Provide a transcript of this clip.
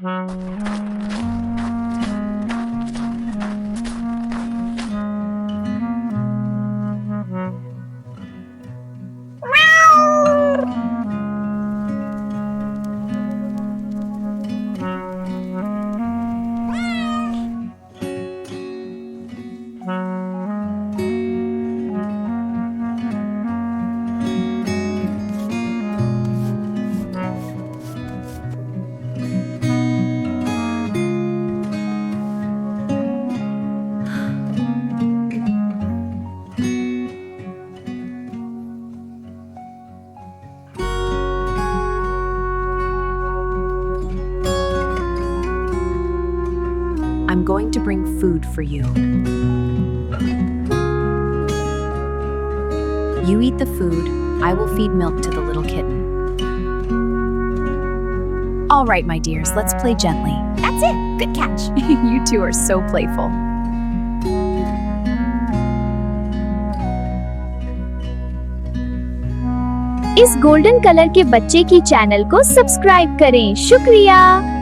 I'm going to bring food for you. You eat the food, I will feed milk to the little kitten. All right, my dears, let's play gently. That's it. Good catch. You two are so playful. इस golden colour के बच्चे की channel को subscribe करें। शुक्रिया।